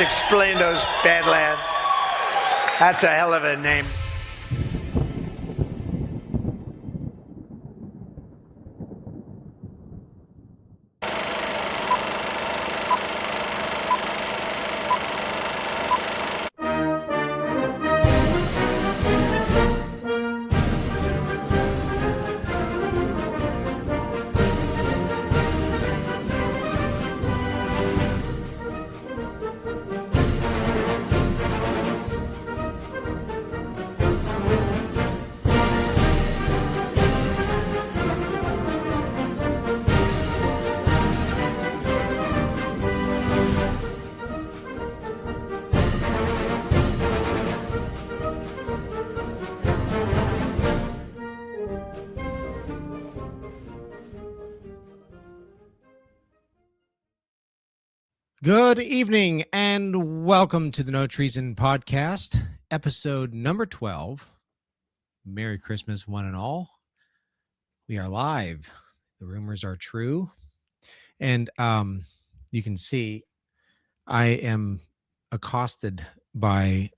guys explain those Badlands? That's a hell of a name. Good evening and welcome to the No Treason Podcast, episode number 12. Merry Christmas, one and all. We are live. The rumors are true. And you can see I am accosted by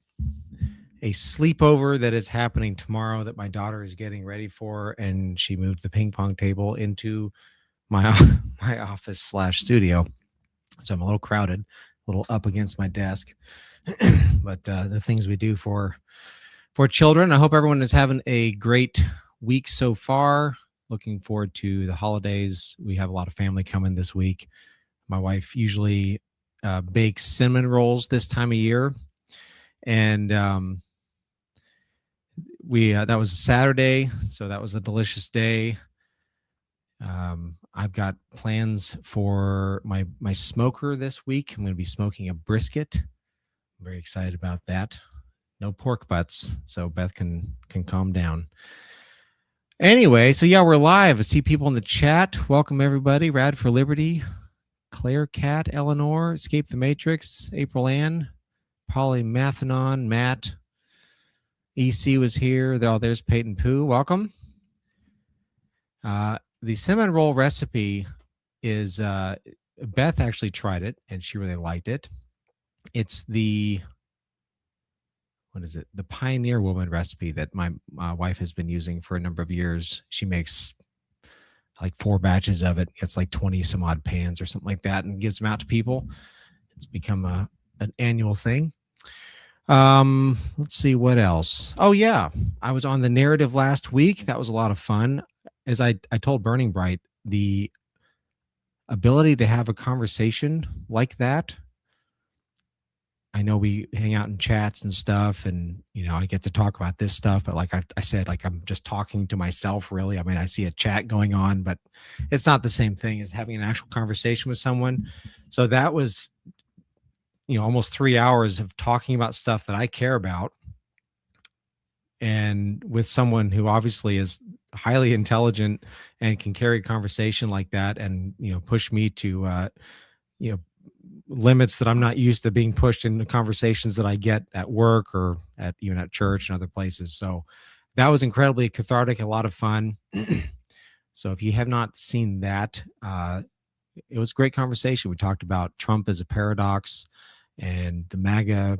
a sleepover that is happening tomorrow that my daughter is getting ready for, and she moved the ping pong table into my office/studio. So I'm a little crowded, a little up against my desk, but the things we do for children. I hope everyone is having a great week so far. Looking forward to the holidays. We have a lot of family coming this week. My wife usually bakes cinnamon rolls this time of year, and that was Saturday, so that was a delicious day. I've got plans for my smoker this week. I'm going to be smoking a brisket. I'm very excited about that. No pork butts, so Beth can calm down. Anyway, so yeah, we're live. I see people in the chat. Welcome everybody. Rad for Liberty, Claire, Cat, Eleanor, Escape the Matrix, April Ann, Polly, Mathanon, Matt, EC was here. There's Peyton Pooh. Welcome. The cinnamon roll recipe is, Beth actually tried it and she really liked it. It's the Pioneer Woman recipe that my wife has been using for a number of years. She makes like 4 batches of it. It's like 20 some odd pans or something like that and gives them out to people. It's become an annual thing. Let's see what else. Oh yeah. I was on the narrative last week. That was a lot of fun. As I told Burning Bright, the ability to have a conversation like that. I know we hang out in chats and stuff, and I get to talk about this stuff, but like I said, like I'm just talking to myself really. I mean, I see a chat going on, but it's not the same thing as having an actual conversation with someone. So that was, almost 3 hours of talking about stuff that I care about, and with someone who obviously is highly intelligent and can carry a conversation like that and push me to limits that I'm not used to being pushed in the conversations that I get at work or even at church and other places. So that was incredibly cathartic, a lot of fun. So if you have not seen that, it was a great conversation. We talked about Trump as a paradox and the MAGA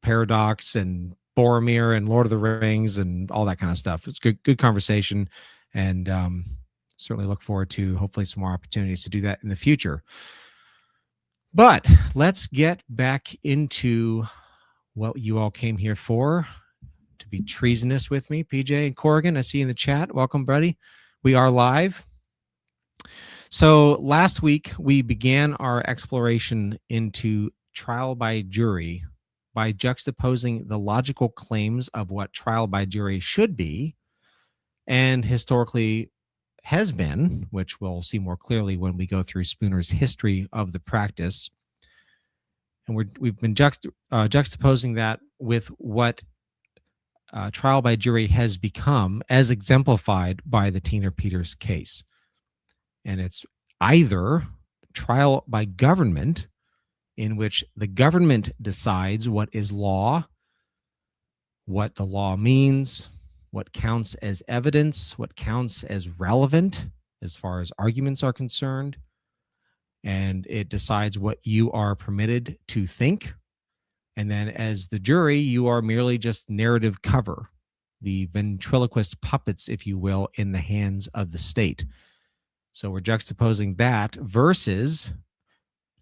paradox and Boromir and Lord of the Rings and all that kind of stuff. It's good conversation, and certainly look forward to hopefully some more opportunities to do that in the future. But let's get back into what you all came here for, to be treasonous with me. PJ and Corrigan, I see you in the chat. Welcome, buddy. We are live. So last week we began our exploration into trial by jury by juxtaposing the logical claims of what trial by jury should be and historically has been, which we'll see more clearly when we go through Spooner's history of the practice. And we've been juxtaposing that with what trial by jury has become, as exemplified by the Tina Peters case. And it's either trial by government, in which the government decides what is law, what the law means, what counts as evidence, what counts as relevant as far as arguments are concerned, and it decides what you are permitted to think. And then as the jury, you are merely just narrative cover, the ventriloquist puppets, if you will, in the hands of the state. So we're juxtaposing that versus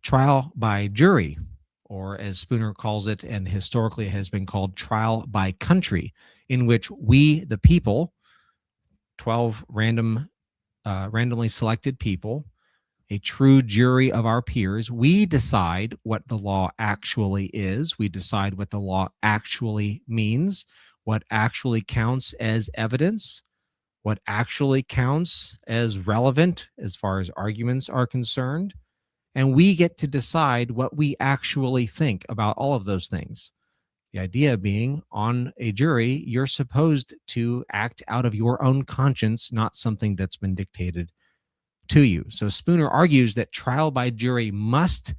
trial by jury, or as Spooner calls it, and historically has been called trial by country, in which we, the people, 12 randomly selected people, a true jury of our peers, we decide what the law actually is. We decide what the law actually means, what actually counts as evidence, what actually counts as relevant as far as arguments are concerned. And we get to decide what we actually think about all of those things. The idea being, on a jury, you're supposed to act out of your own conscience, not something that's been dictated to you. So Spooner argues that trial by jury must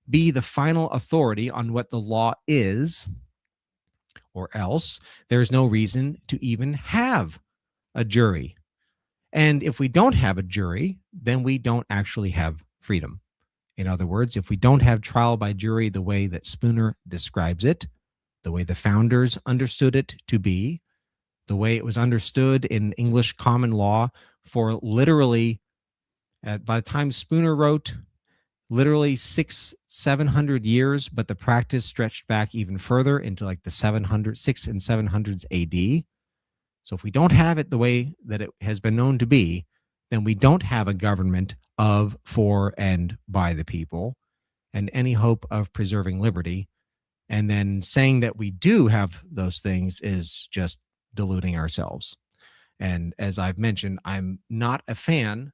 be the final authority on what the law is, or else there's no reason to even have a jury. And if we don't have a jury, then we don't actually have freedom. In other words, if we don't have trial by jury the way that Spooner describes it, the way the founders understood it to be, the way it was understood in English common law for literally, by the time Spooner wrote, literally 600-700 years, but the practice stretched back even further into like the 600s and 700s AD. So if we don't have it the way that it has been known to be, then we don't have a government of, for, and by the people, and any hope of preserving liberty. And then saying that we do have those things is just deluding ourselves. And as I've mentioned, I'm not a fan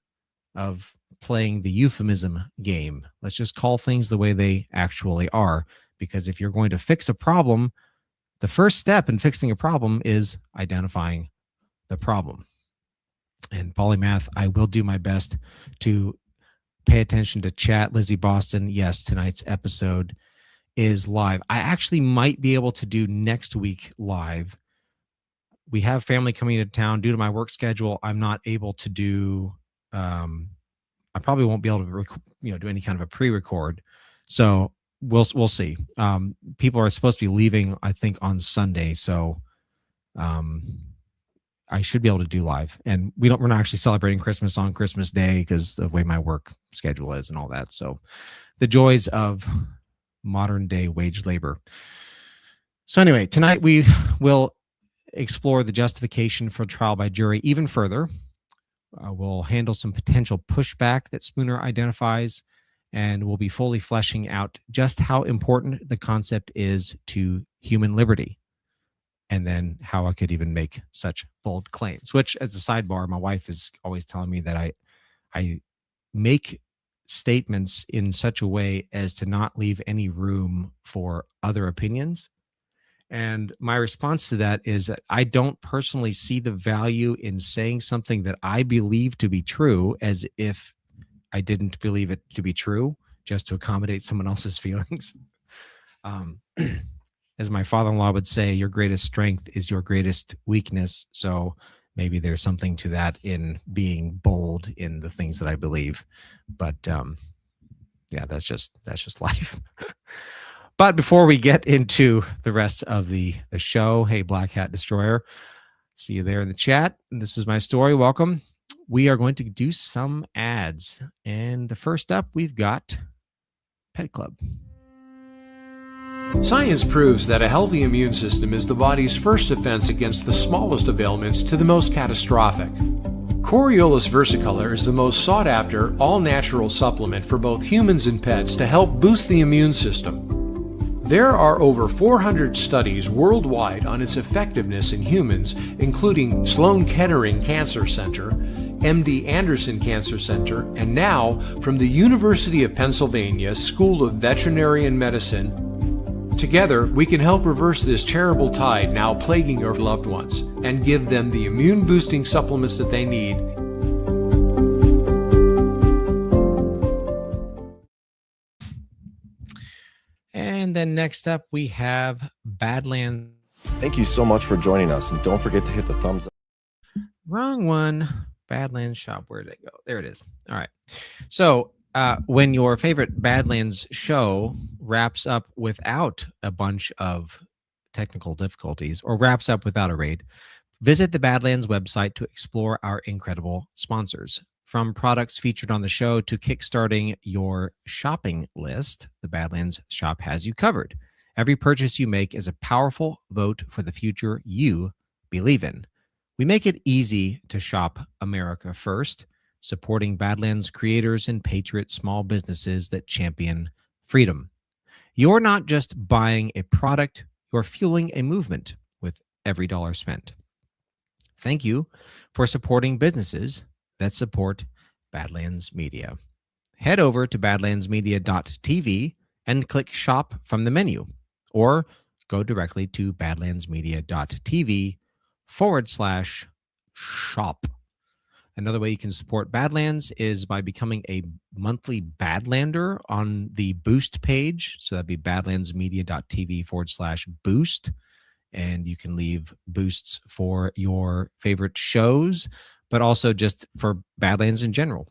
of playing the euphemism game. Let's just call things the way they actually are. Because if you're going to fix a problem, the first step in fixing a problem is identifying the problem. And Polymath, I will do my best to pay attention to chat. Lizzie Boston, yes, tonight's episode is live. I actually might be able to do next week live. We have family coming into town. Due to my work schedule, I'm not able to do, I probably won't be able to do any kind of a pre-record. So we'll see. People are supposed to be leaving, I think, on Sunday. So I should be able to do live. And we're not actually celebrating Christmas on Christmas Day because of the way my work schedule is and all that. So the joys of modern day wage labor. So anyway, tonight we will explore the justification for trial by jury even further. We'll handle some potential pushback that Spooner identifies, and we'll be fully fleshing out just how important the concept is to human liberty, and then how I could even make such bold claims, which, as a sidebar, my wife is always telling me that I make statements in such a way as to not leave any room for other opinions. And my response to that is that I don't personally see the value in saying something that I believe to be true as if I didn't believe it to be true, just to accommodate someone else's feelings. As my father-in-law would say, your greatest strength is your greatest weakness. So maybe there's something to that in being bold in the things that I believe. But yeah, that's just life. But before we get into the rest of the show, hey, Black Hat Destroyer, see you there in the chat. This is my story. Welcome. We are going to do some ads. And the first up, we've got Pet Club. Science proves that a healthy immune system is the body's first defense against the smallest of ailments to the most catastrophic. Coriolus versicolor is the most sought-after, all-natural supplement for both humans and pets to help boost the immune system. There are over 400 studies worldwide on its effectiveness in humans, including Sloan Kettering Cancer Center, MD Anderson Cancer Center, and now from the University of Pennsylvania School of Veterinary Medicine. Together, we can help reverse this terrible tide now plaguing your loved ones and give them the immune-boosting supplements that they need. And then next up, we have Badlands. Thank you so much for joining us, and don't forget to hit the thumbs up. Wrong one. Badlands Shop. Where did it go? There it is. All right. So when your favorite Badlands show wraps up without a bunch of technical difficulties or wraps up without a raid, visit the Badlands website to explore our incredible sponsors. From products featured on the show to kickstarting your shopping list, the Badlands shop has you covered. Every purchase you make is a powerful vote for the future you believe in. We make it easy to shop America first, supporting Badlands creators and patriot small businesses that champion freedom. You're not just buying a product, you're fueling a movement with every dollar spent. Thank you for supporting businesses that support Badlands Media. Head over to badlandsmedia.tv and click shop from the menu, or go directly to badlandsmedia.tv/shop. Another way you can support Badlands is by becoming a monthly Badlander on the Boost page. So that'd be badlandsmedia.tv/boost. And you can leave boosts for your favorite shows, but also just for Badlands in general.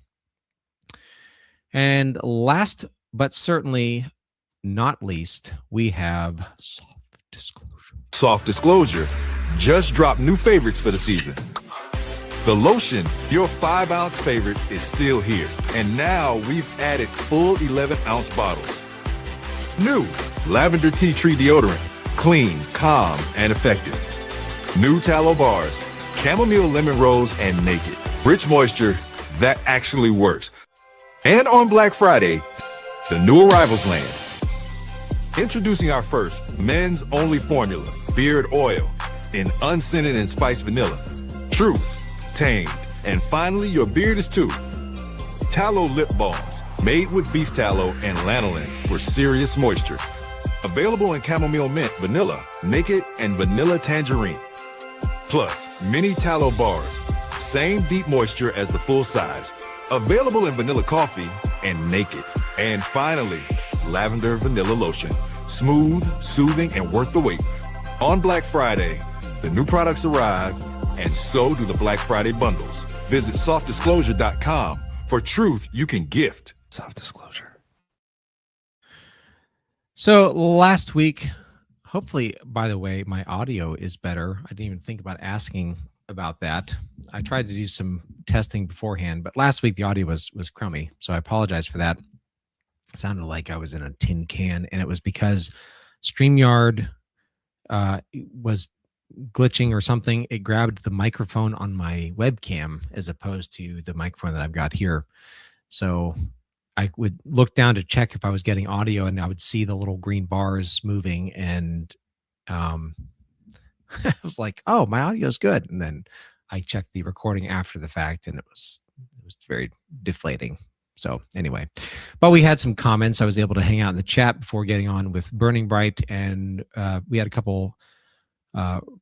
And last but certainly not least, we have soft disclosure. Soft disclosure just dropped new favorites for the season. The lotion, your 5-ounce favorite, is still here. And now we've added full 11-ounce bottles. New lavender tea tree deodorant, clean, calm, and effective. New tallow bars, chamomile lemon rose, and naked. Rich moisture that actually works. And on Black Friday, the new arrivals land. Introducing our first men's only formula, beard oil, in unscented and spiced vanilla. Truth. Tamed, and finally your beard is too. Tallow lip balms, made with beef tallow and lanolin for serious moisture. Available in chamomile mint, vanilla, naked, and vanilla tangerine. Plus, mini tallow bars, same deep moisture as the full size. Available in vanilla coffee and naked. And finally, lavender vanilla lotion, smooth, soothing, and worth the wait. On Black Friday, the new products arrive, and so do the Black Friday bundles. Visit softdisclosure.com for truth you can gift. Soft disclosure. So last week, hopefully, by the way, my audio is better. I didn't even think about asking about that. I tried to do some testing beforehand, but last week the audio was crummy. So I apologize for that. It sounded like I was in a tin can, and it was because StreamYard was glitching or something. It grabbed the microphone on my webcam as opposed to the microphone that I've got here. So I would look down to check if I was getting audio, and I would see the little green bars moving, and I was like, oh, my audio is good. And then I checked the recording after the fact, and it was very deflating. So anyway, but we had some comments. I was able to hang out in the chat before getting on with Burning Bright, and we had a couple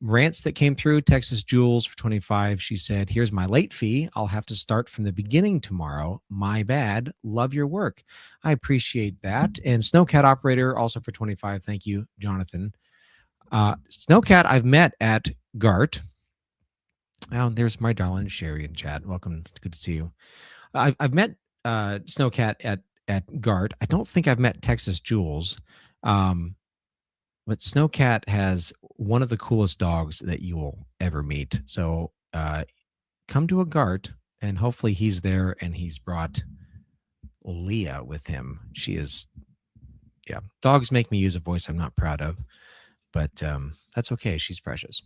rants that came through. Texas Jules for 25. She said, here's my late fee. I'll have to start from the beginning tomorrow. My bad. Love your work. I appreciate that. And Snowcat Operator also for 25. Thank you, Jonathan. Snowcat, I've met at GART. Oh, there's my darling Sherry in chat. Welcome. Good to see you. I've met Snowcat at GART. I don't think I've met Texas Jules. But Snowcat has one of the coolest dogs that you will ever meet. So come to a GART, and hopefully he's there, and he's brought Leah with him. She is, yeah, dogs make me use a voice I'm not proud of, but that's okay. She's precious.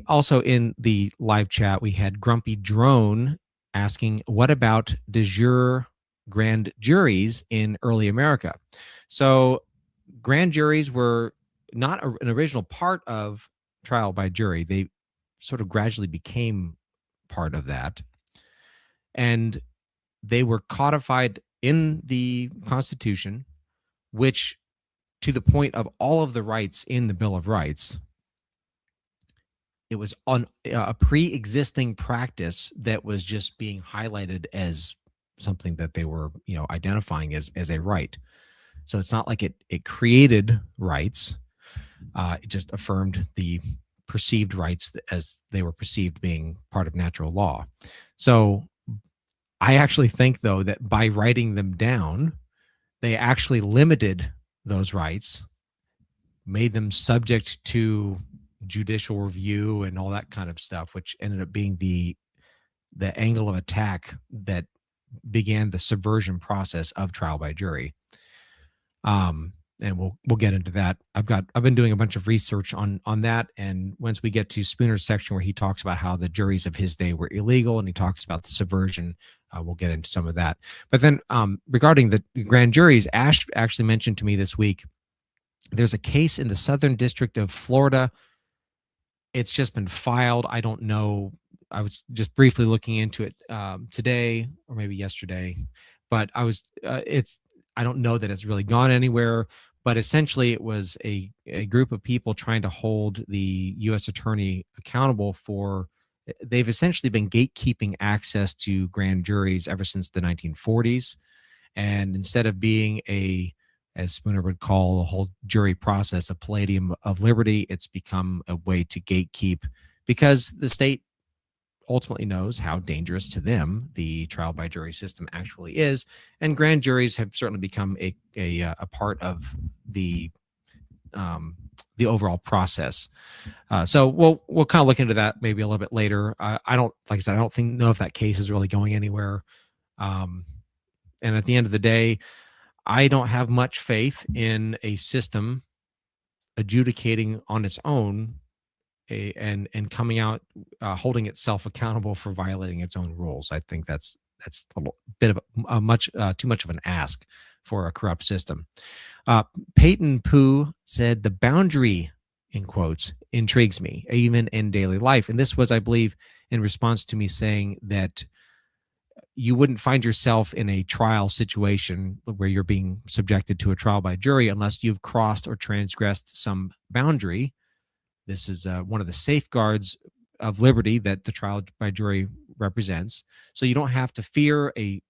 Also in the live chat, we had Grumpy Drone asking, what about de jure grand juries in early America? So grand juries were not an original part of trial by jury. They sort of gradually became part of that. And they were codified in the Constitution, which, to the point of all of the rights in the Bill of Rights, it was on a pre-existing practice that was just being highlighted as something that they were, identifying as a right. So it's not like it created rights. It just affirmed the perceived rights as they were perceived being part of natural law. So I actually think, though, that by writing them down, they actually limited those rights, made them subject to judicial review and all that kind of stuff, which ended up being the angle of attack that began the subversion process of trial by jury. And we'll get into that. I've been doing a bunch of research on that, and once we get to Spooner's section where he talks about how the juries of his day were illegal, and he talks about the subversion, we'll get into some of that. But then regarding the grand juries, Ash actually mentioned to me this week, there's a case in the Southern District of Florida. It's just been filed. I don't know. I was just briefly looking into it today or maybe yesterday, but I don't know that it's really gone anywhere, but essentially it was a group of people trying to hold the U.S. attorney accountable for, they've essentially been gatekeeping access to grand juries ever since the 1940s. And instead of being as Spooner would call the whole jury process, a palladium of liberty, it's become a way to gatekeep, because the state ultimately knows how dangerous to them the trial by jury system actually is, and grand juries have certainly become a part of the overall process. So we'll kind of look into that maybe a little bit later. I don't know if that case is really going anywhere. And at the end of the day, I don't have much faith in a system adjudicating on its own and coming out holding itself accountable for violating its own rules. I think that's a bit of a much too much of an ask for a corrupt system. Peyton Pooh said, "The boundary," in quotes, "intrigues me, even in daily life." And this was, I believe, in response to me saying that you wouldn't find yourself in a trial situation where you're being subjected to a trial by jury unless you've crossed or transgressed some boundary. This is one of the safeguards of liberty that the trial by jury represents. So you don't have to fear a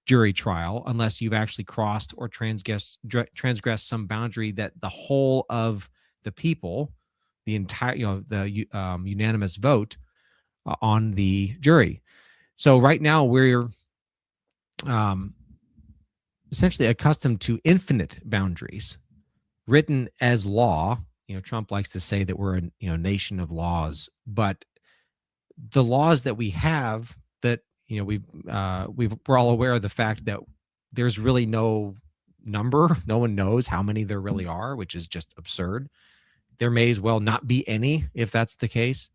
jury trial unless you've actually crossed or transgressed some boundary that the whole of the people, the entire, unanimous vote on the jury. So right now we're essentially accustomed to infinite boundaries written as law. Trump likes to say that we're a nation of laws, but the laws that we have, that we're all aware of the fact that there's really no number. No one knows how many there really are, which is just absurd. There may as well not be any if that's the case.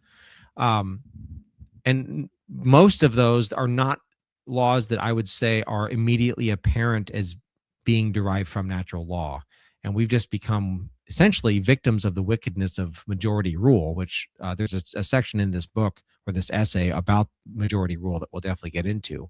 And most of those are not laws that I would say are immediately apparent as being derived from natural law. And we've just become essentially victims of the wickedness of majority rule, which there's a section in this book or this essay about majority rule that we'll definitely get into.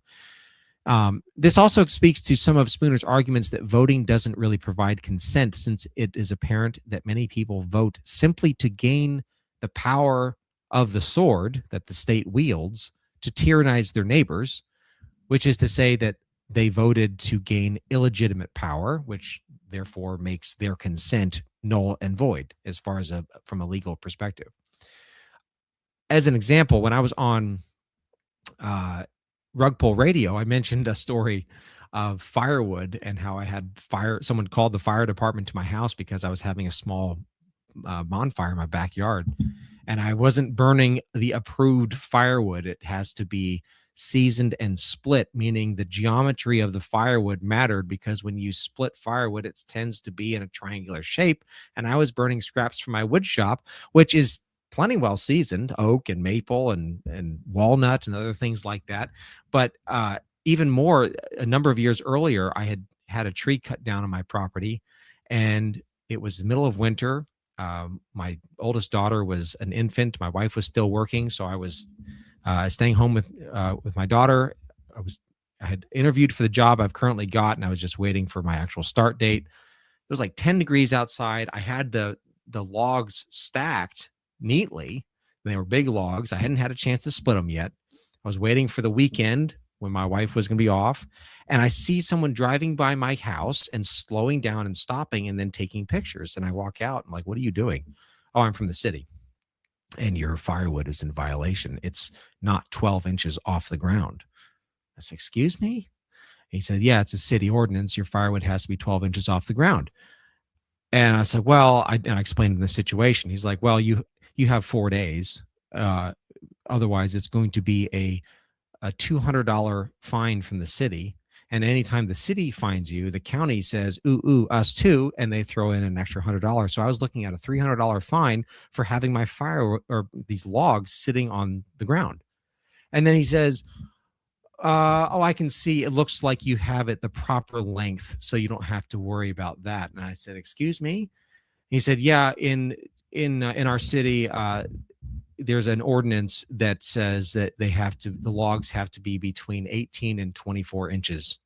This also speaks to some of Spooner's arguments that voting doesn't really provide consent, since it is apparent that many people vote simply to gain the power of the sword that the state wields to tyrannize their neighbors, which is to say that they voted to gain illegitimate power, which therefore makes their consent null and void as far as from a legal perspective. As an example, when I was on Rug Pull Radio, I mentioned a story of firewood and how I had someone called the fire department to my house because I was having a small bonfire in my backyard, and I wasn't burning the approved firewood. It has to be seasoned and split, meaning the geometry of the firewood mattered, because when you split firewood, it tends to be in a triangular shape. And I was burning scraps from my wood shop, which is plenty well seasoned, oak and maple and walnut and other things like that. But even more, a number of years earlier, I had a tree cut down on my property, and it was the middle of winter. My oldest daughter was an infant. My wife was still working, so I was staying home with my daughter. I had interviewed for the job I've currently got, and I was just waiting for my actual start date. It was like 10 degrees outside. I had the logs stacked neatly. They were big logs. I hadn't had a chance to split them yet. I was waiting for the weekend when my wife was going to be off, and I see someone driving by my house and slowing down and stopping and then taking pictures. And I walk out. I'm like, "What are you doing?" "Oh, I'm from the city, and your firewood is in violation. It's not 12 inches off the ground." I said, excuse me? He said, yeah, it's a city ordinance. Your firewood has to be 12 inches off the ground. And I said, well, I explained the situation. He's like, well, you have 4 days. Otherwise, it's going to be a $200 fine from the city. And anytime the city fines you, the county says, ooh, us too, and they throw in an extra $100. So I was looking at a $300 fine for having my fire or these logs sitting on the ground. And then he says, I can see it looks like you have it the proper length, so you don't have to worry about that. And I said, excuse me? He said, yeah, in our city, there's an ordinance that says that the logs have to be between 18 and 24 inches.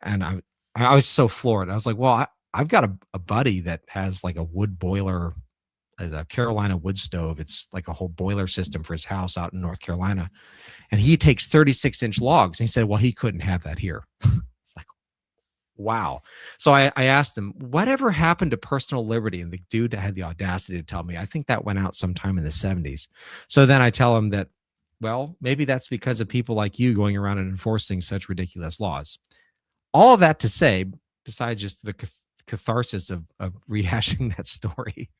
And I was so floored. I was like, well, I've got a buddy that has like a wood boiler, a Carolina wood stove. It's like a whole boiler system for his house out in North Carolina. And he takes 36-inch logs. And he said, well, he couldn't have that here. It's like, wow. So I asked him, whatever happened to personal liberty? And the dude had the audacity to tell me, I think that went out sometime in the 70s. So then I tell him that, well, maybe that's because of people like you going around and enforcing such ridiculous laws. All of that to say, besides just the catharsis of rehashing that story,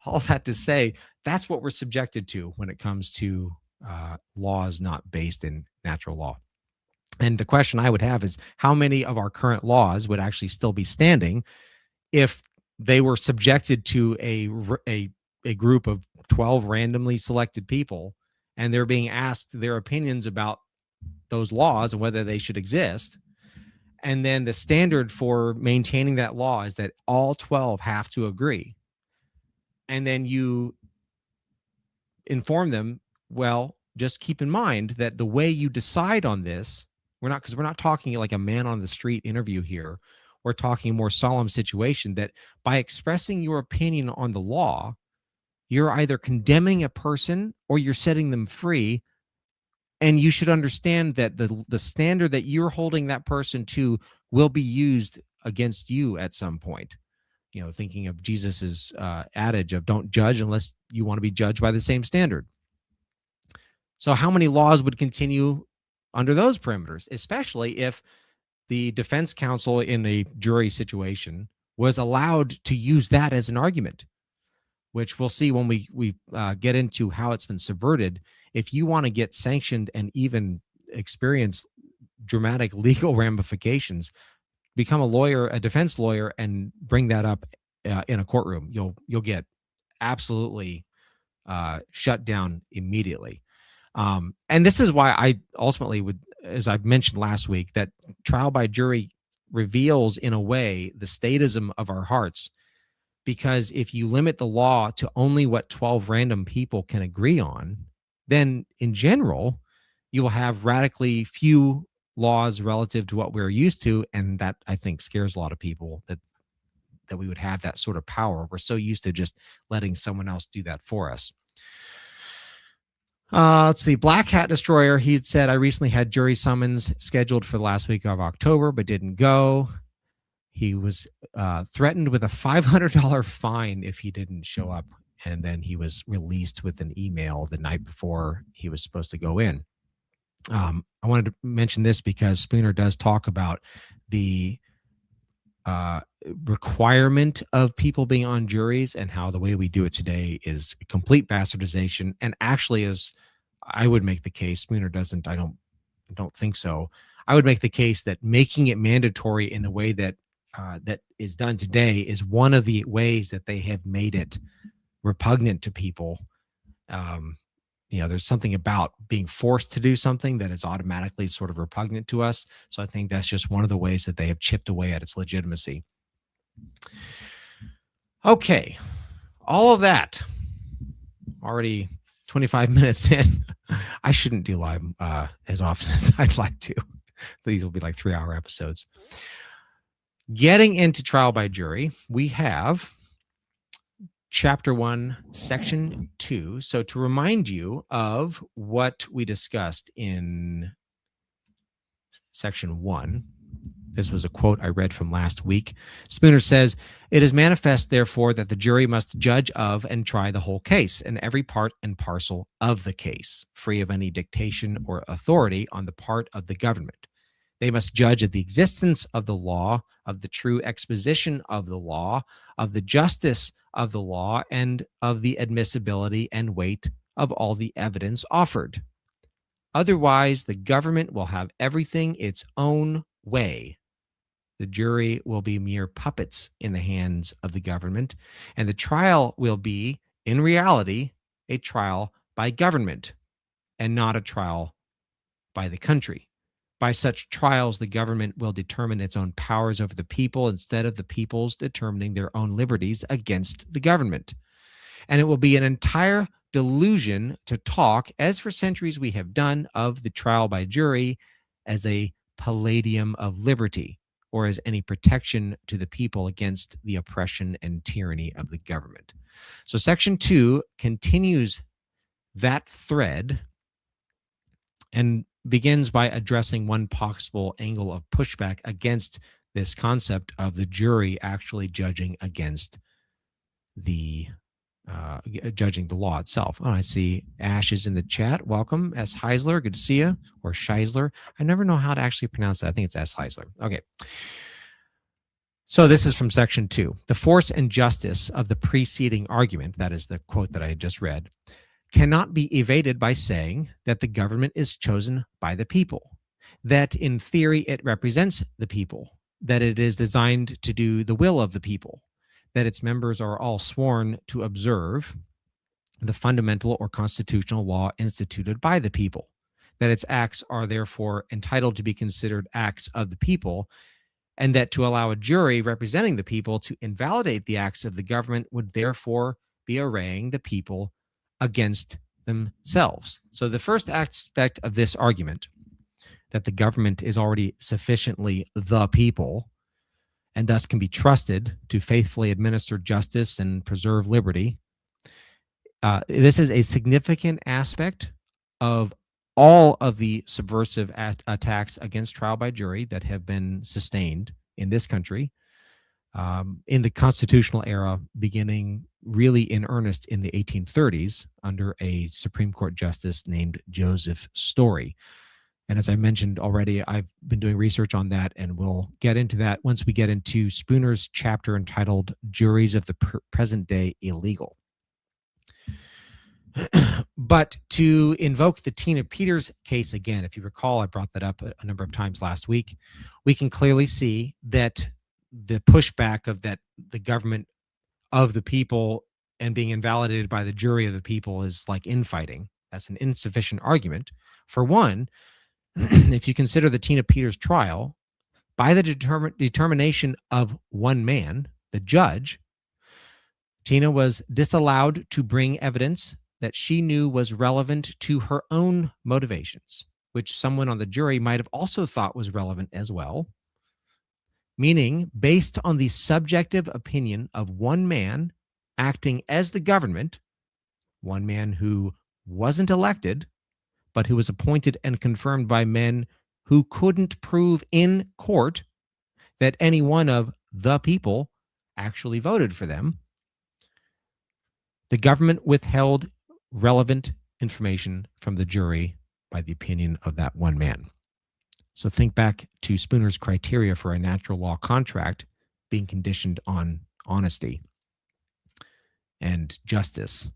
all of that to say, that's what we're subjected to when it comes to laws not based in natural law. And the question I would have is, how many of our current laws would actually still be standing if they were subjected to a group of 12 randomly selected people, and they're being asked their opinions about those laws and whether they should exist? And then the standard for maintaining that law is that all 12 have to agree. And then you inform them, well, just keep in mind that the way you decide on this, we're not talking like a man on the street interview here. We're talking a more solemn situation that by expressing your opinion on the law, you're either condemning a person or you're setting them free. And you should understand that the standard that you're holding that person to will be used against you at some point. You know, thinking of Jesus's adage of don't judge unless you want to be judged by the same standard. So how many laws would continue under those perimeters, especially if the defense counsel in a jury situation was allowed to use that as an argument, which we'll see when we get into how it's been subverted. If you want to get sanctioned and even experience dramatic legal ramifications, become a lawyer, a defense lawyer, and bring that up in a courtroom. You'll get absolutely shut down immediately. And this is why I ultimately would, as I've mentioned last week, that trial by jury reveals in a way the statism of our hearts. Because if you limit the law to only what 12 random people can agree on, then in general, you will have radically few laws relative to what we're used to. And that, I think, scares a lot of people that we would have that sort of power. We're so used to just letting someone else do that for us. Let's see. Black Hat Destroyer, he said, I recently had jury summons scheduled for the last week of October, but didn't go. He was threatened with a $500 fine if he didn't show up. And then he was released with an email the night before he was supposed to go in. I wanted to mention this because Spooner does talk about the requirement of people being on juries and how the way we do it today is a complete bastardization. And actually, as I would make the case, Spooner doesn't, I don't think so. I would make the case that making it mandatory in the way that that is done today is one of the ways that they have made it repugnant to people. There's something about being forced to do something that is automatically sort of repugnant to us. So I think that's just one of the ways that they have chipped away at its legitimacy. Okay. All of that already 25 minutes in. I shouldn't do live as often as I'd like to. These will be like 3-hour episodes. Getting into trial by jury, we have Chapter 1, Section 2. So to remind you of what we discussed in Section 1, This was a quote I read from last week. Spooner says, "It is manifest, therefore, that the jury must judge of and try the whole case and every part and parcel of the case, free of any dictation or authority on the part of the government. They must judge of the existence of the law, of the true exposition of the law, of the justice of the law, and of the admissibility and weight of all the evidence offered. Otherwise, the government will have everything its own way. The jury will be mere puppets in the hands of the government, and the trial will be, in reality, a trial by government and not a trial by the country. By such trials, the government will determine its own powers over the people instead of the people's determining their own liberties against the government. And it will be an entire delusion to talk, as for centuries we have done, of the trial by jury as a palladium of liberty, or as any protection to the people against the oppression and tyranny of the government." So Section 2 continues that thread and begins by addressing one possible angle of pushback against this concept of the jury actually judging against the judging the law itself. Oh, I see Ash is in the chat. Welcome, S. Heisler. Good to see you. Or Scheisler. I never know how to actually pronounce that. I think it's S. Heisler. Okay. So this is from Section 2. "The force and justice of the preceding argument," that is the quote that I had just read, "cannot be evaded by saying that the government is chosen by the people, that in theory it represents the people, that it is designed to do the will of the people, that its members are all sworn to observe the fundamental or constitutional law instituted by the people, that its acts are therefore entitled to be considered acts of the people, and that to allow a jury representing the people to invalidate the acts of the government would therefore be arraying the people against themselves." So the first aspect of this argument, that the government is already sufficiently the people and thus can be trusted to faithfully administer justice and preserve liberty, this is a significant aspect of all of the subversive attacks against trial by jury that have been sustained in this country in the constitutional era, beginning really in earnest in the 1830s under a Supreme Court justice named Joseph Story. And as I mentioned already, I've been doing research on that, and we'll get into that once we get into Spooner's chapter entitled "Juries of the Present Day Illegal." But to invoke the Tina Peters case again, if you recall, I brought that up a number of times last week, we can clearly see that the pushback of that the government of the people and being invalidated by the jury of the people is like infighting. That's an insufficient argument. For one, if you consider the Tina Peters trial, by the determination of one man, the judge, Tina was disallowed to bring evidence that she knew was relevant to her own motivations, which someone on the jury might have also thought was relevant as well. Meaning, based on the subjective opinion of one man acting as the government, one man who wasn't elected, but who was appointed and confirmed by men who couldn't prove in court that any one of the people actually voted for them, the government withheld relevant information from the jury by the opinion of that one man. So think back to Spooner's criteria for a natural law contract being conditioned on honesty and justice.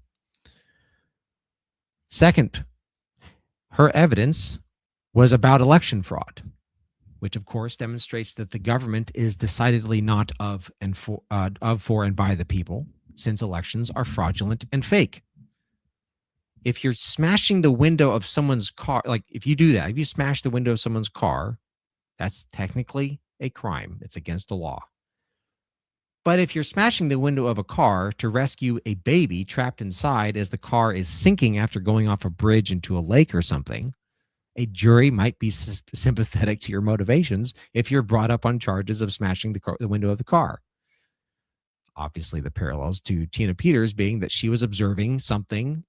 Second, her evidence was about election fraud, which of course demonstrates that the government is decidedly not of for and by the people, since elections are fraudulent and fake. If you're smashing the window of someone's car, like if you do that, if you smash the window of someone's car, that's technically a crime. It's against the law. But if you're smashing the window of a car to rescue a baby trapped inside as the car is sinking after going off a bridge into a lake or something, a jury might be sympathetic to your motivations if you're brought up on charges of smashing the window of the car. Obviously, the parallels to Tina Peters being that she was observing something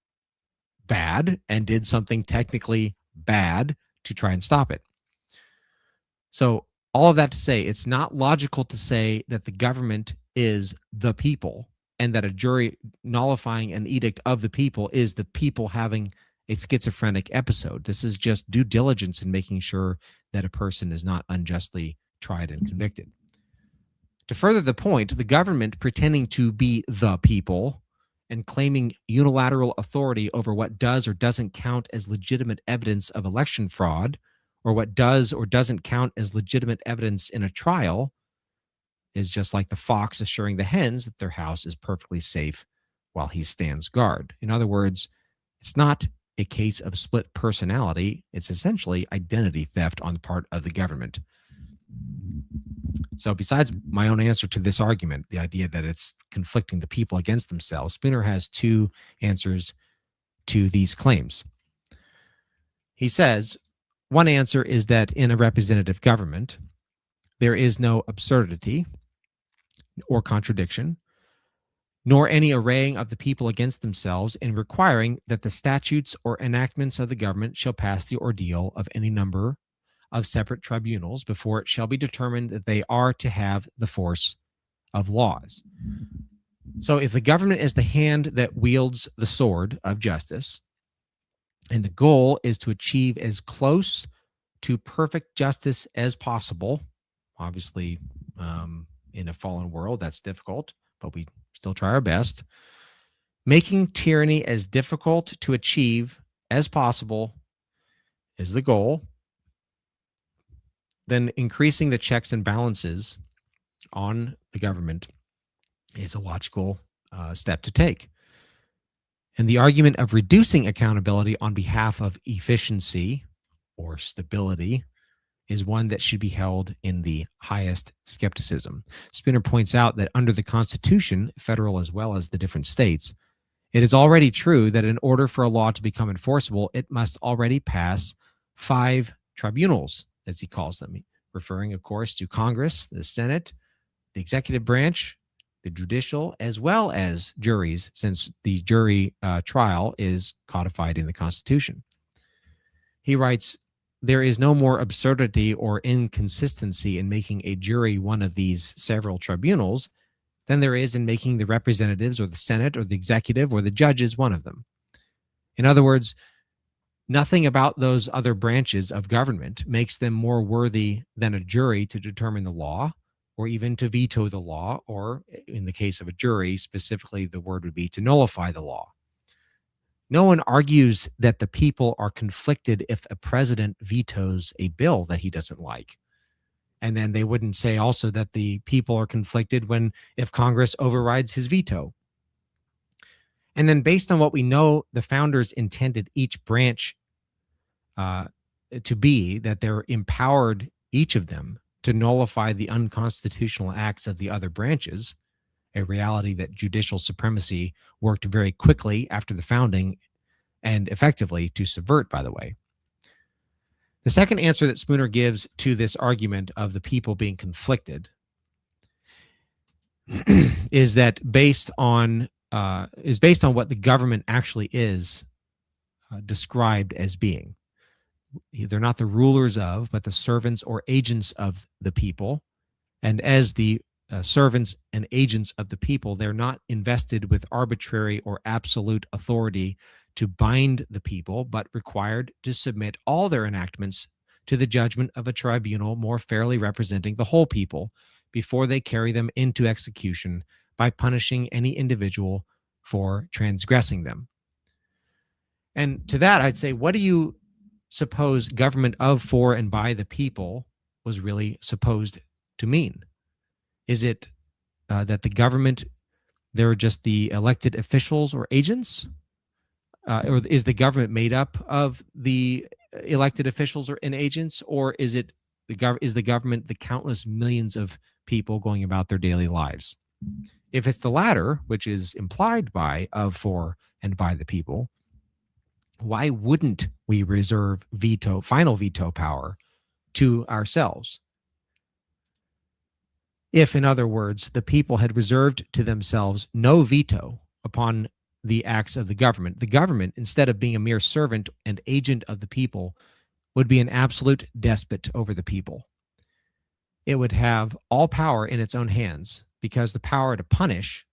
bad and did something technically bad to try and stop it. So all of that to say, it's not logical to say that the government is the people and that a jury nullifying an edict of the people is the people having a schizophrenic episode. This is just due diligence in making sure that a person is not unjustly tried and convicted. To further the point, the government pretending to be the people and claiming unilateral authority over what does or doesn't count as legitimate evidence of election fraud, or what does or doesn't count as legitimate evidence in a trial, is just like the fox assuring the hens that their house is perfectly safe while he stands guard. In other words, it's not a case of split personality. It's essentially identity theft on the part of the government. So besides my own answer to this argument, the idea that it's conflicting the people against themselves, Spooner has two answers to these claims. He says, one answer is that in a representative government, there is no absurdity or contradiction, nor any arraying of the people against themselves in requiring that the statutes or enactments of the government shall pass the ordeal of any number of separate tribunals before it shall be determined that they are to have the force of laws. So if the government is the hand that wields the sword of justice, and the goal is to achieve as close to perfect justice as possible, obviously in a fallen world that's difficult, but we still try our best, making tyranny as difficult to achieve as possible is the goal, then increasing the checks and balances on the government is a logical step to take. And the argument of reducing accountability on behalf of efficiency or stability is one that should be held in the highest skepticism. Spooner points out that under the Constitution, federal as well as the different states, it is already true that in order for a law to become enforceable, it must already pass 5 tribunals, as he calls them, referring, of course, to Congress, the Senate, the executive branch, the judicial, as well as juries, since the jury trial is codified in the Constitution. He writes, there is no more absurdity or inconsistency in making a jury one of these several tribunals than there is in making the representatives or the Senate or the executive or the judges one of them. In other words, nothing about those other branches of government makes them more worthy than a jury to determine the law or even to veto the law, or in the case of a jury, specifically the word would be to nullify the law. No one argues that the people are conflicted if a president vetoes a bill that he doesn't like. And then they wouldn't say also that the people are conflicted if Congress overrides his veto. And then based on what we know, the founders intended each branch to be, that they're empowered, each of them, to nullify the unconstitutional acts of the other branches, a reality that judicial supremacy worked very quickly after the founding and effectively to subvert, by the way. The second answer that Spooner gives to this argument of the people being conflicted is that based on what the government actually is described as being. They're not the rulers of, but the servants or agents of the people. And as the servants and agents of the people, they're not invested with arbitrary or absolute authority to bind the people, but required to submit all their enactments to the judgment of a tribunal more fairly representing the whole people before they carry them into execution by punishing any individual for transgressing them. And to that, I'd say, what do you suppose government of, for, and by the people was really supposed to mean? Is it that the government, they're just the elected officials or agents? Or is the government made up of the elected officials and agents? Or is it the government the countless millions of people going about their daily lives? If it's the latter, which is implied by, of, for, and by the people, why wouldn't we reserve final veto power to ourselves? If, in other words, the people had reserved to themselves no veto upon the acts of the government, instead of being a mere servant and agent of the people, would be an absolute despot over the people. it would have all power in its own hands, because the power to punish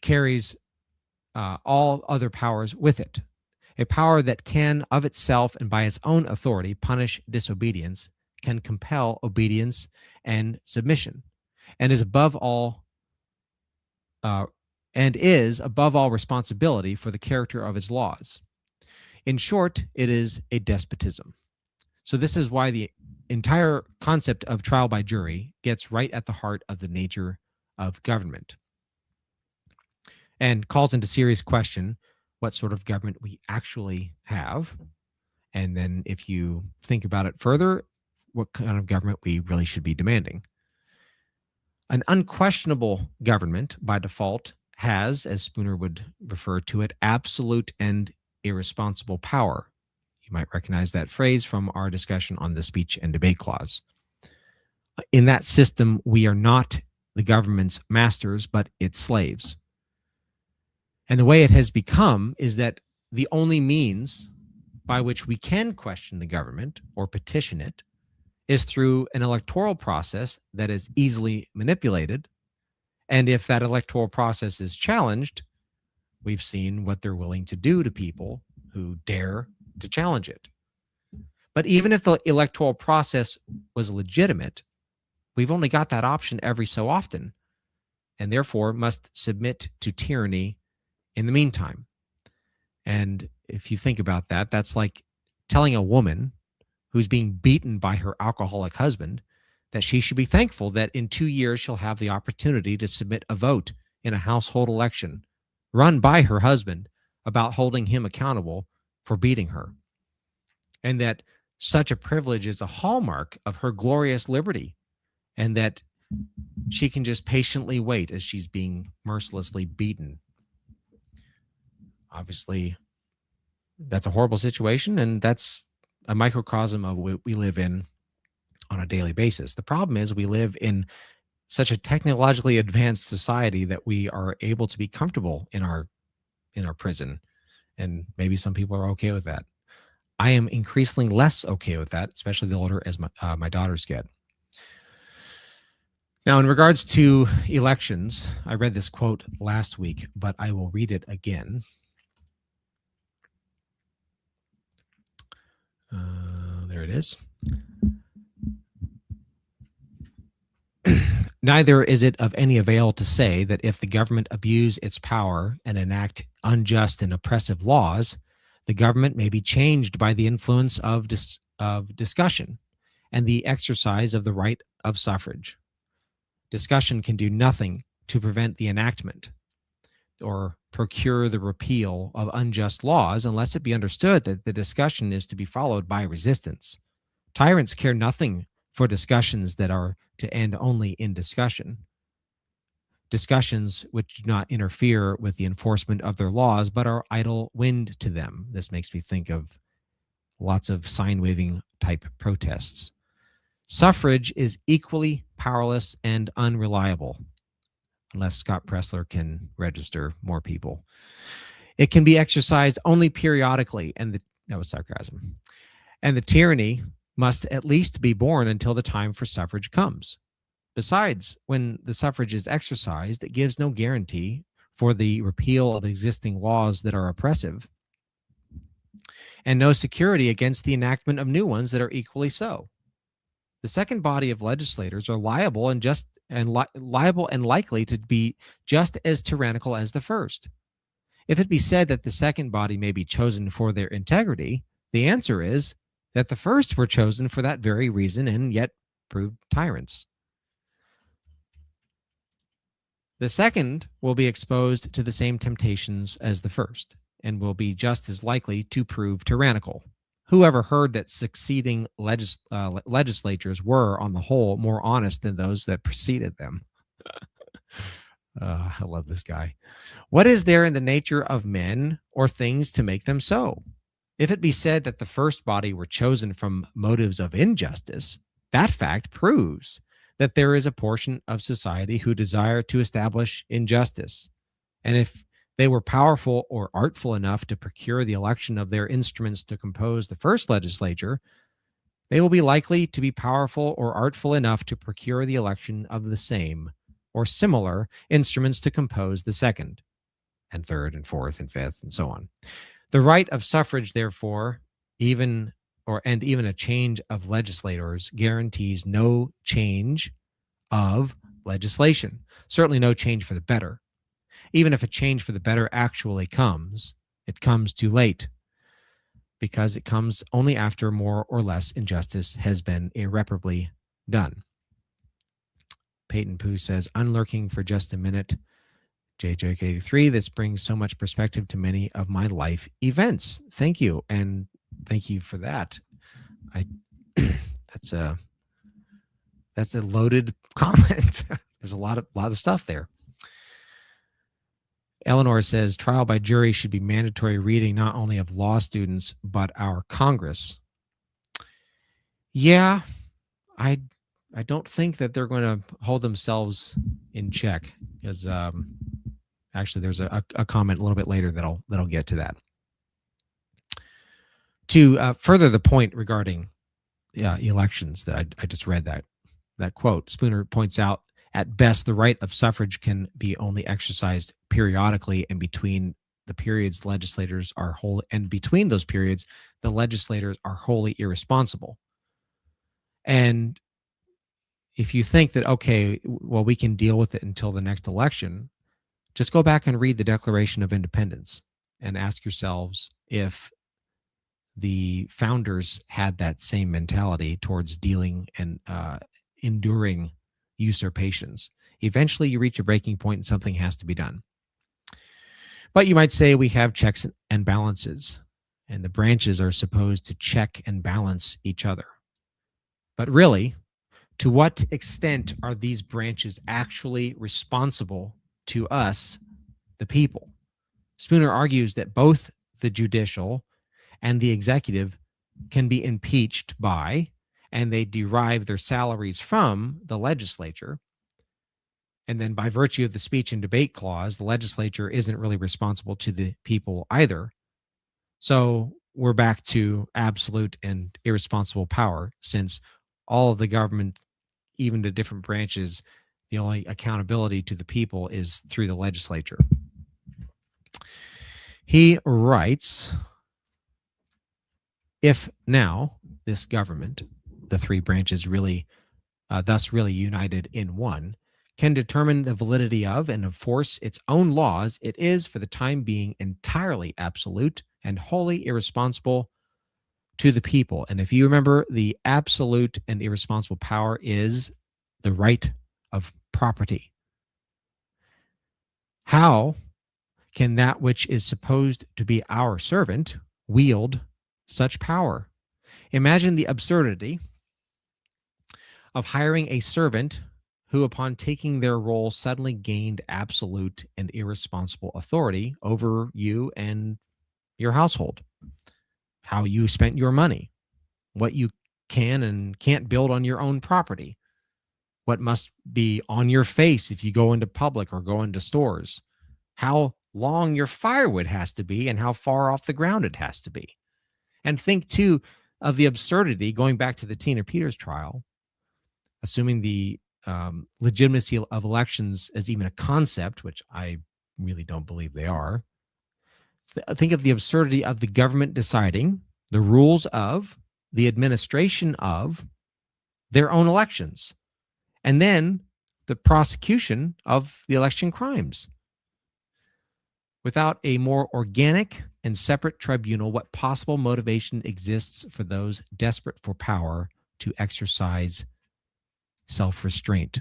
carries all other powers with it. A power that can, of itself and by its own authority, punish disobedience, can compel obedience and submission, and is above all responsibility for the character of its laws. In short, it is a despotism. So this is why the entire concept of trial by jury gets right at the heart of the nature of government, and calls into serious question what sort of government we actually have. And then if you think about it further, what kind of government we really should be demanding. An unquestionable government by default has, as Spooner would refer to it, absolute and irresponsible power. You might recognize that phrase from our discussion on the speech and debate clause. In that system, we are not the government's masters, but its slaves. And the way it has become is that the only means by which we can question the government or petition it is through an electoral process that is easily manipulated. And if that electoral process is challenged, we've seen what they're willing to do to people who dare to challenge it. But even if the electoral process was legitimate, we've only got that option every so often, and therefore must submit to tyranny in the meantime. And if you think about that, that's like telling a woman who's being beaten by her alcoholic husband that she should be thankful that in 2 years she'll have the opportunity to submit a vote in a household election run by her husband about holding him accountable for beating her. And that such a privilege is a hallmark of her glorious liberty, and that she can just patiently wait as she's being mercilessly beaten. Obviously, that's a horrible situation, and that's a microcosm of what we live in on a daily basis. The problem is we live in such a technologically advanced society that we are able to be comfortable in our prison, and maybe some people are okay with that. I am increasingly less okay with that, especially the older as my daughters get. Now, in regards to elections, I read this quote last week, but I will read it again. There it is. Neither is it of any avail to say that if the government abuse its power and enact unjust and oppressive laws, the government may be changed by the influence of discussion and the exercise of the right of suffrage. Discussion can do nothing to prevent the enactment or procure the repeal of unjust laws unless it be understood that the discussion is to be followed by resistance. Tyrants care nothing for discussions that are to end only in discussion. Discussions which do not interfere with the enforcement of their laws but are idle wind to them. This makes me think of lots of sign-waving type protests. Suffrage is equally powerless and unreliable, unless Scott Pressler can register more people. It can be exercised only periodically, and that was sarcasm. And the tyranny must at least be borne until the time for suffrage comes. Besides, when the suffrage is exercised, it gives no guarantee for the repeal of existing laws that are oppressive, and no security against the enactment of new ones that are equally so. The second body of legislators are liable and likely to be just as tyrannical as the first. If it be said that the second body may be chosen for their integrity, the answer is that the first were chosen for that very reason and yet proved tyrants. The second will be exposed to the same temptations as the first and will be just as likely to prove tyrannical. Whoever heard that succeeding legislatures were, on the whole, more honest than those that preceded them? I love this guy. What is there in the nature of men or things to make them so? If it be said that the first body were chosen from motives of injustice, that fact proves that there is a portion of society who desire to establish injustice. And if they were powerful or artful enough to procure the election of their instruments to compose the first legislature, they will be likely to be powerful or artful enough to procure the election of the same or similar instruments to compose the second and third and fourth and fifth and so on. The right of suffrage, therefore, even a change of legislators guarantees no change of legislation, certainly no change for the better. Even if a change for the better actually comes, it comes too late, because it comes only after more or less injustice has been irreparably done. Peyton Pooh says, unlurking for just a minute. JJK83, this brings so much perspective to many of my life events. Thank you. And thank you for that. That's a loaded comment. There's a lot of stuff there. Eleanor says, trial by jury should be mandatory reading not only of law students, but our Congress. Yeah, I don't think that they're going to hold themselves in check, because actually there's a comment a little bit later that'll get to that. To further the point regarding elections that I just read that quote, Spooner points out, at best, the right of suffrage can be only exercised periodically, and between the periods, legislators are wholly, and between those periods, the legislators are wholly irresponsible. And if you think that, okay, well, we can deal with it until the next election, just go back and read the Declaration of Independence and ask yourselves if the founders had that same mentality towards dealing and enduring usurpations. Eventually, you reach a breaking point and something has to be done. But you might say we have checks and balances, and the branches are supposed to check and balance each other. But really, to what extent are these branches actually responsible to us, the people? Spooner argues that both the judicial and the executive can be impeached by, and they derive their salaries from, the legislature. And then by virtue of the speech and debate clause, the legislature isn't really responsible to the people either. So we're back to absolute and irresponsible power, since all of the government, even the different branches, the only accountability to the people is through the legislature. He writes, if now this government, the three branches really, thus really united in one, can determine the validity of and enforce its own laws, it is for the time being entirely absolute and wholly irresponsible to the people. And if you remember, the absolute and irresponsible power is the right of property. How can that which is supposed to be our servant wield such power? Imagine the absurdity of hiring a servant who, upon taking their role, suddenly gained absolute and irresponsible authority over you and your household, how you spent your money, what you can and can't build on your own property, what must be on your face if you go into public or go into stores, how long your firewood has to be and how far off the ground it has to be. And think, too, of the absurdity, going back to the Tina Peters trial, assuming the legitimacy of elections as even a concept, which I really don't believe they are. Think of the absurdity of the government deciding the rules of the administration of their own elections, and then the prosecution of the election crimes. Without a more organic and separate tribunal, what possible motivation exists for those desperate for power to exercise self-restraint?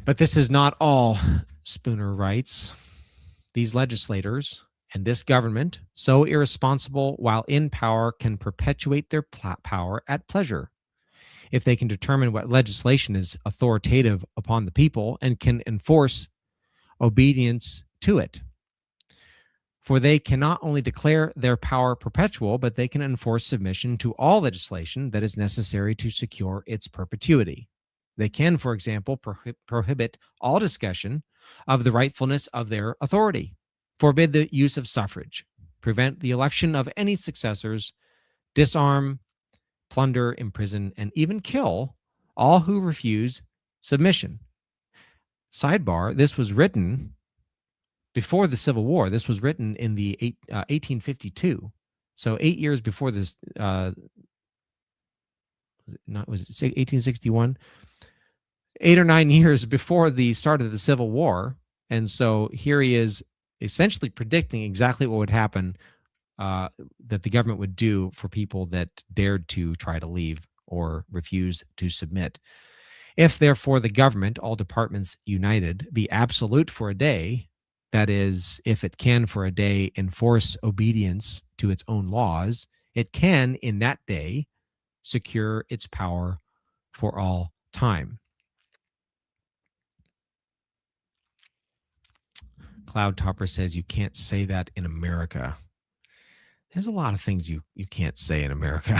But this is not all, Spooner writes. These legislators and this government, so irresponsible while in power, can perpetuate their power at pleasure. If they can determine what legislation is authoritative upon the people and can enforce obedience to it. For they can not only declare their power perpetual, but they can enforce submission to all legislation that is necessary to secure its perpetuity. They can, for example, prohibit all discussion of the rightfulness of their authority, forbid the use of suffrage, prevent the election of any successors, disarm, plunder, imprison, and even kill all who refuse submission. Sidebar, this was written before the Civil War. This was written in the 1852. So 8 years before this, was it 1861? 8 or 9 years before the start of the Civil War. And so here he is essentially predicting exactly what would happen, that the government would do for people that dared to try to leave or refuse to submit. If therefore the government, all departments united, be absolute for a day, that is, if it can for a day enforce obedience to its own laws, it can in that day secure its power for all time. Cloud Topper says you can't say that in America. There's a lot of things you can't say in America.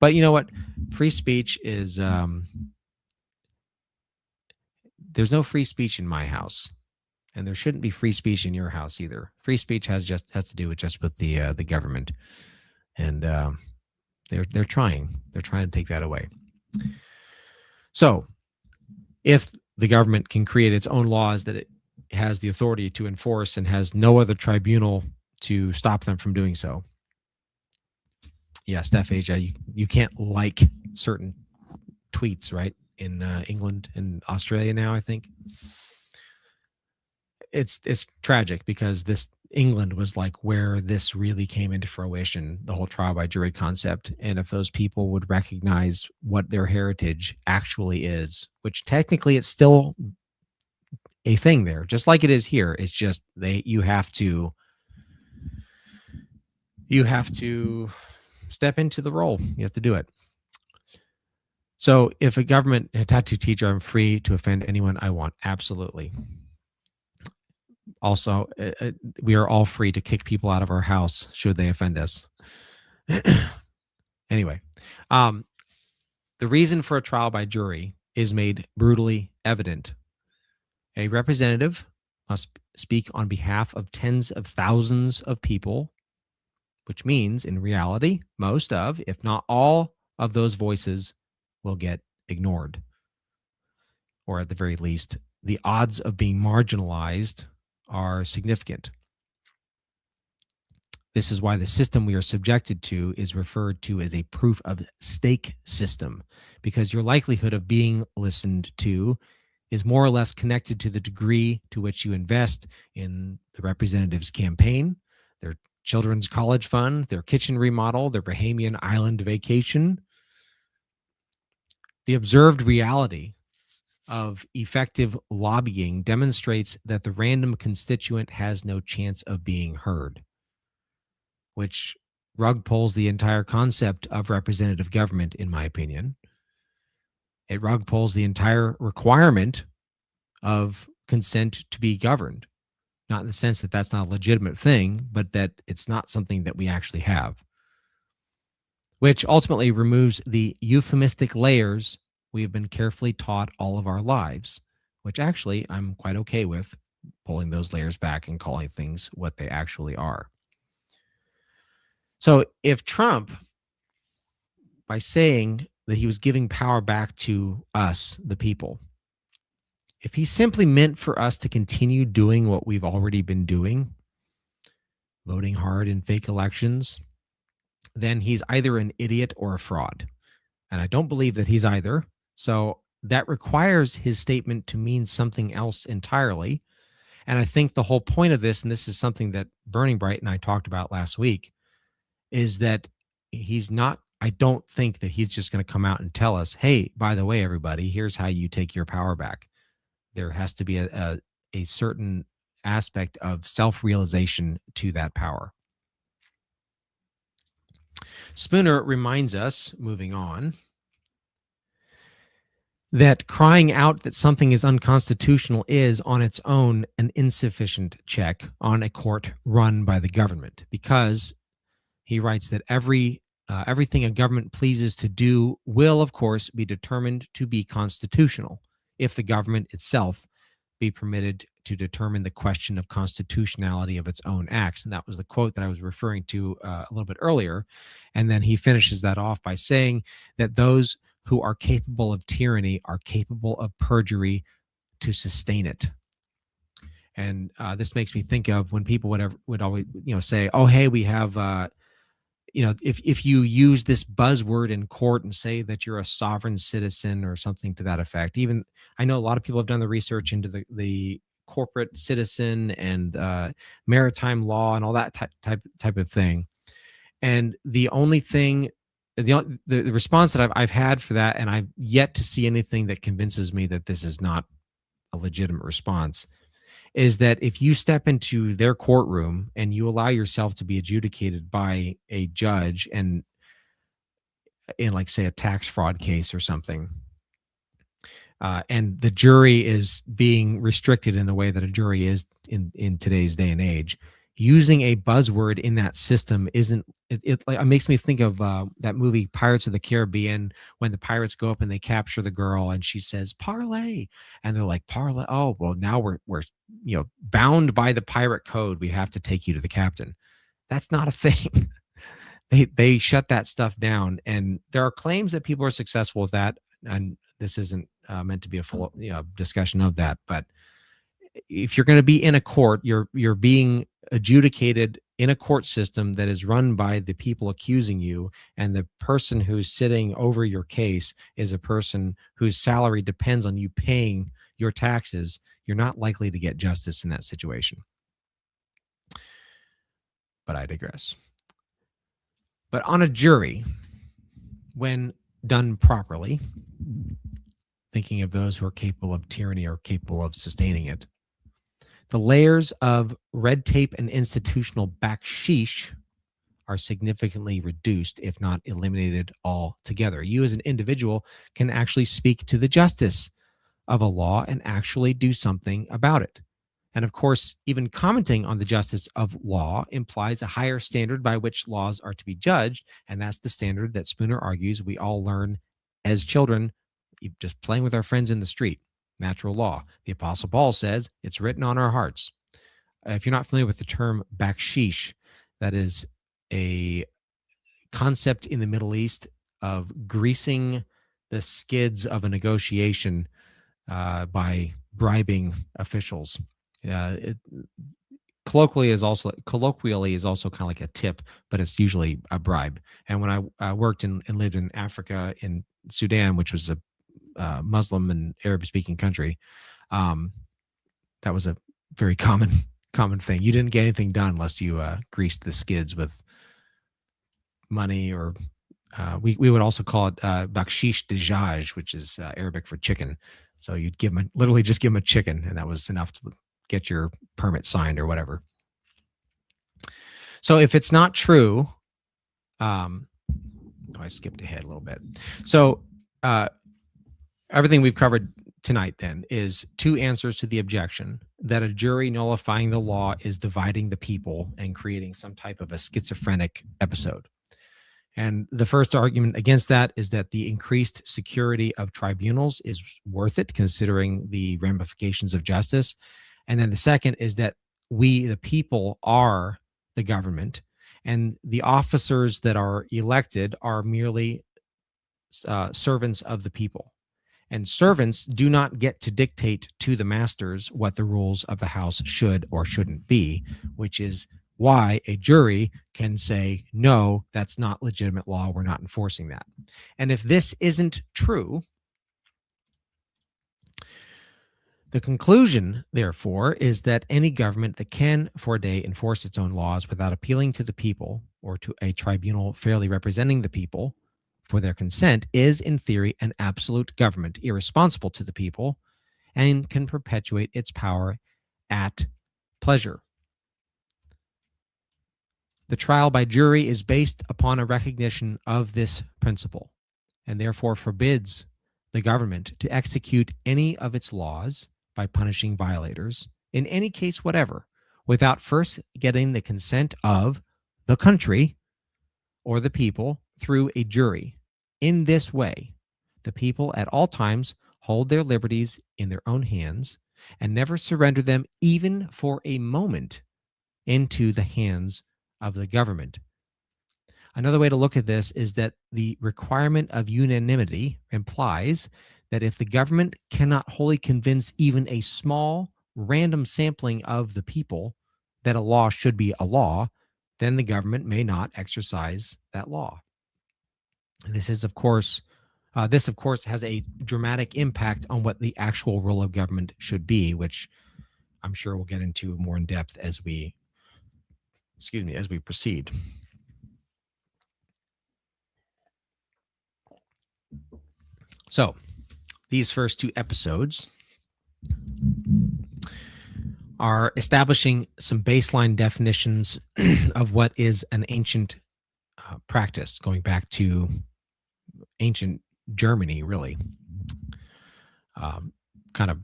But you know what? Free speech is, there's no free speech in my house. And there shouldn't be free speech in your house either. Free speech has to do with the government. And they're trying to take that away. So if the government can create its own laws that it has the authority to enforce and has no other tribunal to stop them from doing so. Yeah, Steph Asia, you can't like certain tweets, right? In England and Australia now, I think. It's tragic because England was like where this really came into fruition, the whole trial by jury concept. And if those people would recognize what their heritage actually is, which technically it's still a thing there, just like it is here. It's just you have to step into the role. You have to do it. So if a tattoo teacher, I'm free to offend anyone I want. Absolutely. Also, we are all free to kick people out of our house should they offend us. Anyway, the reason for a trial by jury is made brutally evident. A representative must speak on behalf of tens of thousands of people, which means, in reality, most of, if not all, of those voices will get ignored. Or at the very least, the odds of being marginalized are significant. This is why the system we are subjected to is referred to as a proof of stake system, because your likelihood of being listened to is more or less connected to the degree to which you invest in the representative's campaign, their children's college fund, their kitchen remodel, their Bahamian island vacation. The observed reality of effective lobbying demonstrates that the random constituent has no chance of being heard, which rug pulls the entire concept of representative government, in my opinion. It rug pulls the entire requirement of consent to be governed, not in the sense that that's not a legitimate thing, but that it's not something that we actually have, which ultimately removes the euphemistic layers we have been carefully taught all of our lives, which actually I'm quite okay with pulling those layers back and calling things what they actually are. So if Trump, by saying that he was giving power back to us, the people, if he simply meant for us to continue doing what we've already been doing, voting hard in fake elections, then he's either an idiot or a fraud. And I don't believe that he's either. So that requires his statement to mean something else entirely. And I think the whole point of this, and this is something that Burning Bright and I talked about last week, is that I don't think that he's just going to come out and tell us, hey, by the way, everybody, here's how you take your power back. There has to be a certain aspect of self-realization to that power. Spooner reminds us, moving on, that crying out that something is unconstitutional is on its own an insufficient check on a court run by the government, because he writes that everything a government pleases to do will, of course, be determined to be constitutional if the government itself be permitted to determine the question of constitutionality of its own acts. And that was the quote that I was referring to a little bit earlier. And then he finishes that off by saying that those who are capable of tyranny are capable of perjury to sustain it. And this makes me think of when people would always, say, "Oh, hey, we have, if you use this buzzword in court and say that you're a sovereign citizen or something to that effect." Even I know a lot of people have done the research into the corporate citizen and maritime law and all that type of thing. And the only thing, the response that I've had for that, and I've yet to see anything that convinces me that this is not a legitimate response, is that if you step into their courtroom and you allow yourself to be adjudicated by a judge and in, like, say, a tax fraud case or something, and the jury is being restricted in the way that a jury is in today's day and age, using a buzzword in that system isn't it makes me think of that movie Pirates of the Caribbean, when the pirates go up and they capture the girl and she says parlay, and they're like, parlay, oh well, now we're bound by the pirate code, we have to take you to the captain. That's not a thing. They shut that stuff down, and there are claims that people are successful with that, and this isn't meant to be a full discussion of that, but if you're going to be in a court, you're being adjudicated in a court system that is run by the people accusing you, and the person who's sitting over your case is a person whose salary depends on you paying your taxes. You're not likely to get justice in that situation. But I digress. But on a jury, when done properly, thinking of those who are capable of tyranny or capable of sustaining it, the layers of red tape and institutional backsheesh are significantly reduced, if not eliminated altogether. You as an individual can actually speak to the justice of a law and actually do something about it. And of course, even commenting on the justice of law implies a higher standard by which laws are to be judged. And that's the standard that Spooner argues we all learn as children, just playing with our friends in the street. Natural law. The Apostle Paul says it's written on our hearts. If you're not familiar with the term baksheesh, that is a concept in the Middle East of greasing the skids of a negotiation by bribing officials. Colloquially is also kind of like a tip, but it's usually a bribe. And when I worked and lived in Africa, in Sudan, which was a Muslim and Arab-speaking country, that was a very common thing. You didn't get anything done unless you greased the skids with money, or we would also call it bakshish dajaj, which is Arabic for chicken. So you'd literally just give them a chicken, and that was enough to get your permit signed or whatever. So if it's not true, I skipped ahead a little bit. So everything we've covered tonight then is two answers to the objection that a jury nullifying the law is dividing the people and creating some type of a schizophrenic episode. And the first argument against that is that the increased security of tribunals is worth it, considering the ramifications of justice. And then the second is that we, the people, are the government, and the officers that are elected are merely servants of the people. And servants do not get to dictate to the masters what the rules of the house should or shouldn't be, which is why a jury can say, no, that's not legitimate law, we're not enforcing that. And if this isn't true, the conclusion, therefore, is that any government that can for a day enforce its own laws without appealing to the people or to a tribunal fairly representing the people for their consent is, in theory, an absolute government, irresponsible to the people, and can perpetuate its power at pleasure. The trial by jury is based upon a recognition of this principle, and therefore forbids the government to execute any of its laws by punishing violators, in any case whatever, without first getting the consent of the country or the people through a jury. In this way, the people at all times hold their liberties in their own hands, and never surrender them even for a moment into the hands of the government. Another way to look at this is that the requirement of unanimity implies that if the government cannot wholly convince even a small, random sampling of the people that a law should be a law, then the government may not exercise that law. This, of course, has a dramatic impact on what the actual role of government should be, which I'm sure we'll get into more in depth as we proceed. So, these first two episodes are establishing some baseline definitions of what is an ancient practice, going back to ancient Germany, really. Kind of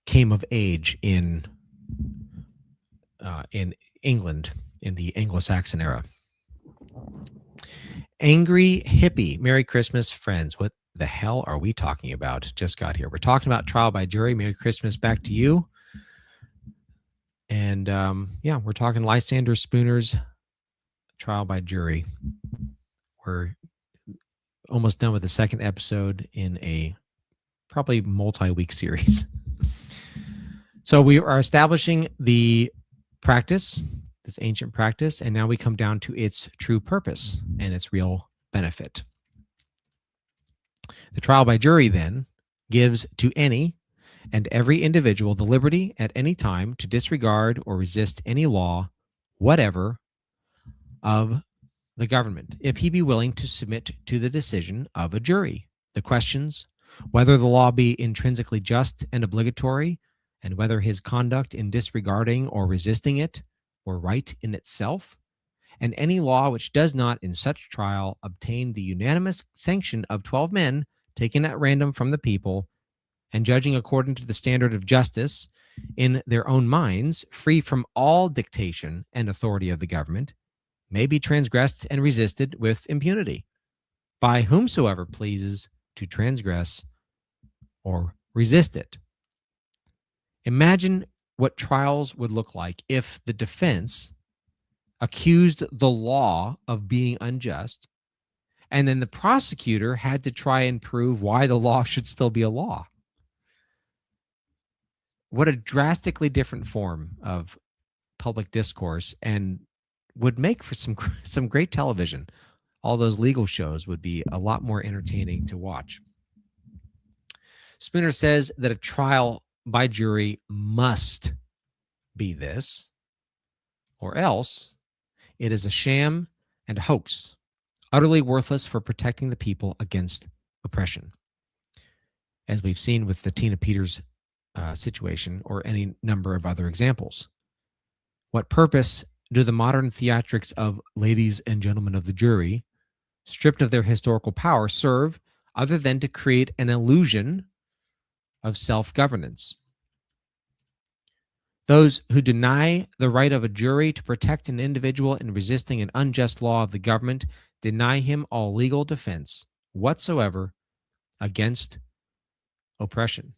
came of age in England in the Anglo-Saxon era. Angry hippie. Merry Christmas, friends. What the hell are we talking about? Just got here. We're talking about trial by jury. Merry Christmas back to you. And we're talking Lysander Spooner's trial by jury. We're almost done with the second episode in a probably multi-week series. So we are establishing the practice, this ancient practice, and now we come down to its true purpose and its real benefit. The trial by jury then gives to any and every individual the liberty at any time to disregard or resist any law, whatever, of the government, if he be willing to submit to the decision of a jury. The questions, whether the law be intrinsically just and obligatory, and whether his conduct in disregarding or resisting it were right in itself, and any law which does not in such trial obtain the unanimous sanction of 12 men taken at random from the people, and judging according to the standard of justice in their own minds, free from all dictation and authority of the government, may be transgressed and resisted with impunity by whomsoever pleases to transgress or resist it. Imagine what trials would look like if the defense accused the law of being unjust, and then the prosecutor had to try and prove why the law should still be a law. What a drastically different form of public discourse, and would make for some great television. All those legal shows would be a lot more entertaining to watch. Spooner says that a trial by jury must be this, or else it is a sham and a hoax, utterly worthless for protecting the people against oppression. As we've seen with the Tina Peters situation, or any number of other examples. What purpose do the modern theatrics of ladies and gentlemen of the jury, stripped of their historical power, serve other than to create an illusion of self-governance? Those who deny the right of a jury to protect an individual in resisting an unjust law of the government deny him all legal defense whatsoever against oppression.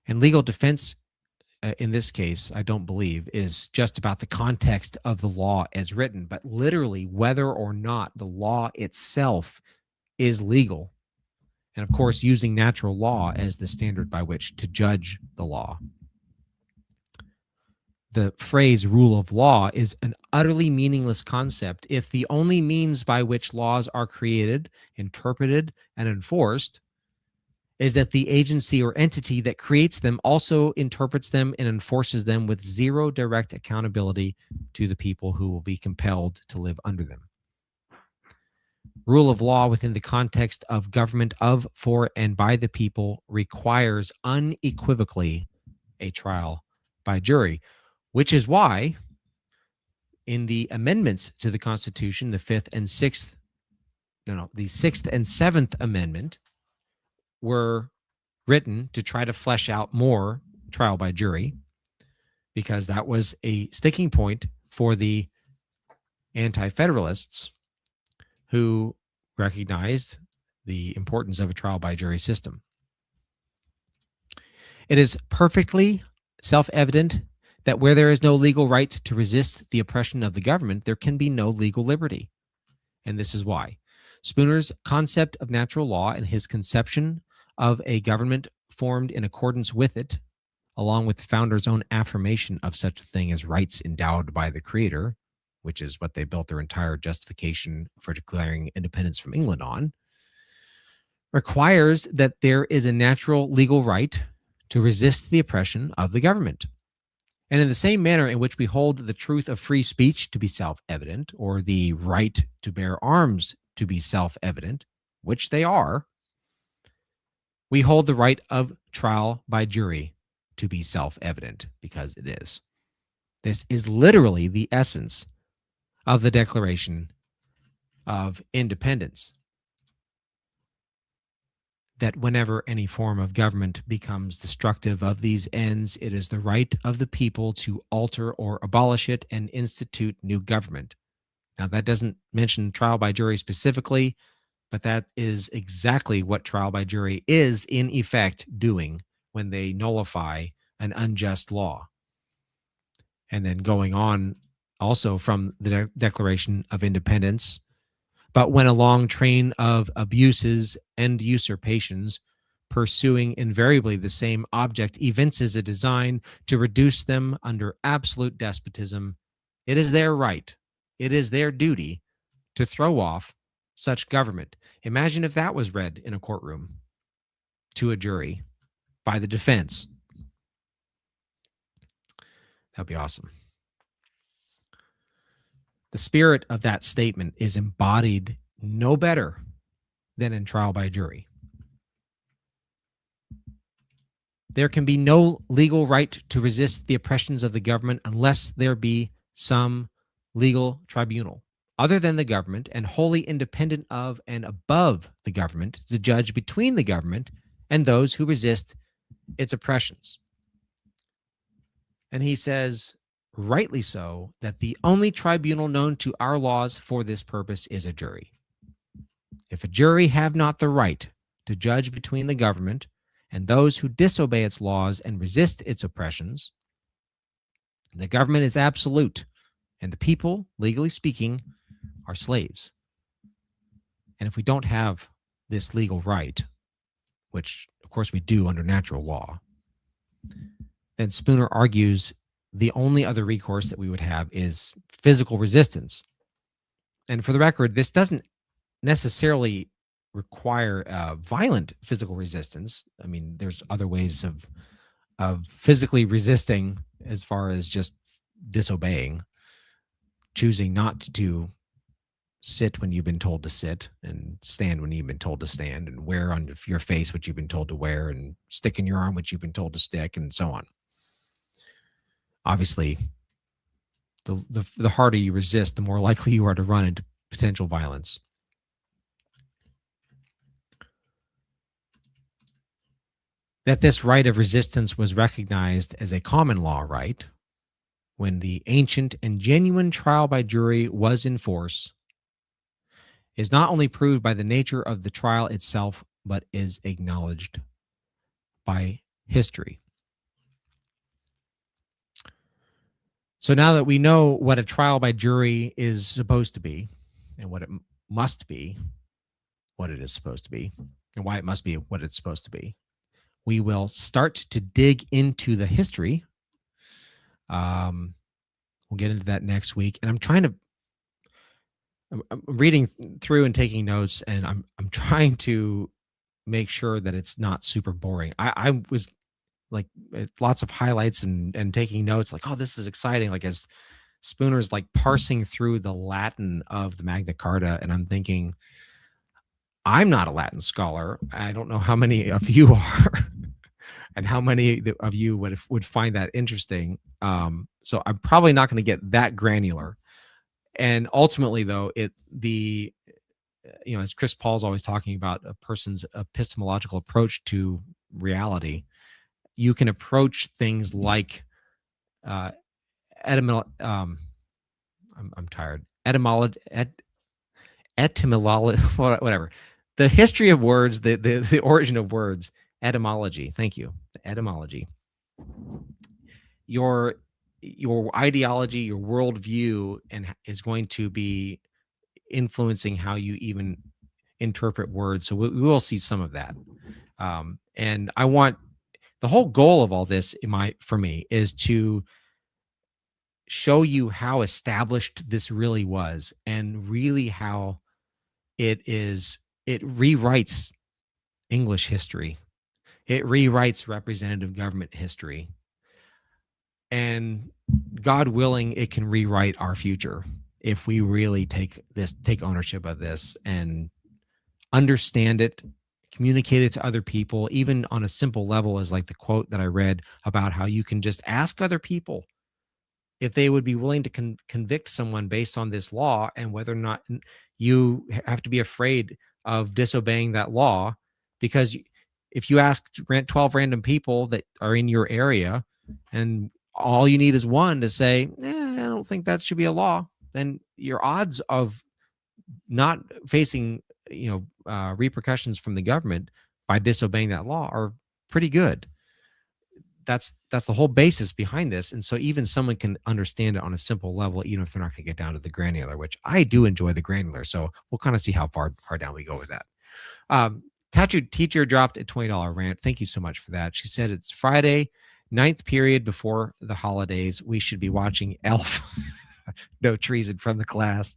And legal defense, in this case, I don't believe, is just about the context of the law as written, but literally whether or not the law itself is legal. And of course, using natural law as the standard by which to judge the law. The phrase rule of law is an utterly meaningless concept if the only means by which laws are created, interpreted, and enforced is that the agency or entity that creates them also interprets them and enforces them with zero direct accountability to the people who will be compelled to live under them. Rule of law within the context of government of, for, and by the people requires unequivocally a trial by jury, which is why in the amendments to the Constitution, the 6th and 7th Amendment were written to try to flesh out more trial by jury, because that was a sticking point for the anti-federalists who recognized the importance of a trial by jury system. It is perfectly self-evident that where there is no legal right to resist the oppression of the government, there can be no legal liberty. And this is why. Spooner's concept of natural law and his conception of a government formed in accordance with it, along with the founders' own affirmation of such a thing as rights endowed by the Creator, which is what they built their entire justification for declaring independence from England on, requires that there is a natural legal right to resist the oppression of the government. And in the same manner in which we hold the truth of free speech to be self-evident, or the right to bear arms to be self-evident, which they are, we hold the right of trial by jury to be self-evident, because it is. This is literally the essence of the Declaration of Independence. That whenever any form of government becomes destructive of these ends, it is the right of the people to alter or abolish it and institute new government. Now, that doesn't mention trial by jury specifically, but that is exactly what trial by jury is in effect doing when they nullify an unjust law. And then going on also from the Declaration of Independence, but when a long train of abuses and usurpations, pursuing invariably the same object, evinces a design to reduce them under absolute despotism, it is their right, it is their duty to throw off such government. Imagine if that was read in a courtroom to a jury by the defense. That'd be awesome. The spirit of that statement is embodied no better than in trial by jury. There can be no legal right to resist the oppressions of the government unless there be some legal tribunal other than the government and wholly independent of and above the government to judge between the government and those who resist its oppressions. And he says, rightly so, that the only tribunal known to our laws for this purpose is a jury. If a jury have not the right to judge between the government and those who disobey its laws and resist its oppressions, the government is absolute, and the people, legally speaking, are slaves. And if we don't have this legal right, which of course we do under natural law, then Spooner argues the only other recourse that we would have is physical resistance. And for the record, this doesn't necessarily require violent physical resistance. I mean, there's other ways of physically resisting as far as just disobeying, choosing not to sit when you've been told to sit and stand when you've been told to stand and wear on your face what you've been told to wear and stick in your arm what you've been told to stick and so on. Obviously, the harder you resist, the more likely you are to run into potential violence. That this right of resistance was recognized as a common law right when the ancient and genuine trial by jury was in force is not only proved by the nature of the trial itself, but is acknowledged by history. So now that we know what a trial by jury is supposed to be and what it must be, what it is supposed to be, and why it must be what it's supposed to be, we will start to dig into the history. We'll get into that next week. And I'm reading through and taking notes, and I'm trying to make sure that it's not super boring. I was like lots of highlights and taking notes, like, oh, this is exciting. Like as Spooner's like parsing through the Latin of the Magna Carta, and I'm thinking, I'm not a Latin scholar. I don't know how many of you are, and how many of you would find that interesting. So I'm probably not going to get that granular. And ultimately, though, as Chris Paul's always talking about a person's epistemological approach to reality, you can approach things like etymology. Whatever. The history of words, the origin of words, etymology. Thank you. etymology. Your ideology, your worldview, and is going to be influencing how you even interpret words. So we will see some of that. And I want the whole goal of all this for me is to show you how established this really was, and really how it rewrites English history. It rewrites representative government history. And God willing, it can rewrite our future if we really take ownership of this and understand it, communicate it to other people, even on a simple level, as like the quote that I read about how you can just ask other people if they would be willing to convict someone based on this law, and whether or not you have to be afraid of disobeying that law. Because if you ask 12 random people that are in your area, and all you need is one to say, I don't think that should be a law, then your odds of not facing repercussions from the government by disobeying that law are pretty good. That's the whole basis behind this. And so even someone can understand it on a simple level, even if they're not going to get down to the granular, which I do enjoy the granular. So we'll kind of see how far down we go with that. Tattooed Teacher dropped a $20 rant. Thank you so much for that. She said it's Friday, 9th period before the holidays. We should be watching Elf. No treason from the class.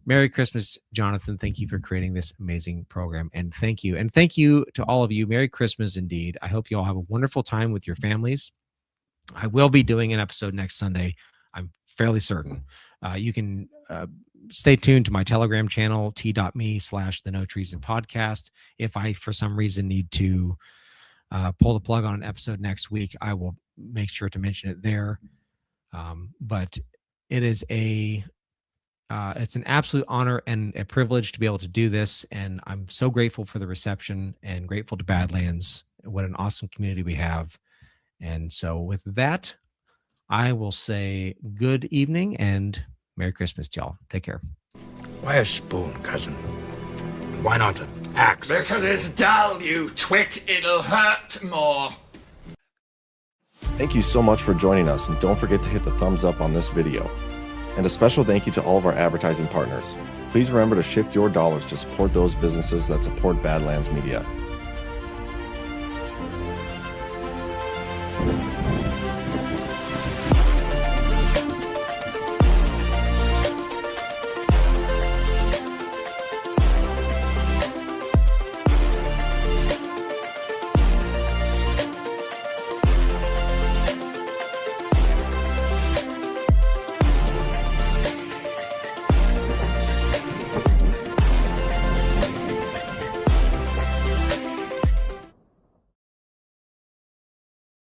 Merry Christmas, Jonathan. Thank you for creating this amazing program. And thank you. And thank you to all of you. Merry Christmas indeed. I hope you all have a wonderful time with your families. I will be doing an episode next Sunday. I'm fairly certain. You can stay tuned to my Telegram channel, t.me/the No Treason Podcast. If I, for some reason, need to pull the plug on an episode next week, I will make sure to mention it there. But it is it's an absolute honor and a privilege to be able to do this. And I'm so grateful for the reception, and grateful to Badlands. What an awesome community we have. And so with that, I will say good evening and Merry Christmas to y'all. Take care. Why a spoon, cousin? Why not an axe? Because it's dull, you twit. It'll hurt more. Thank you so much for joining us, and don't forget to hit the thumbs up on this video. And a special thank you to all of our advertising partners. Please remember to shift your dollars to support those businesses that support Badlands Media.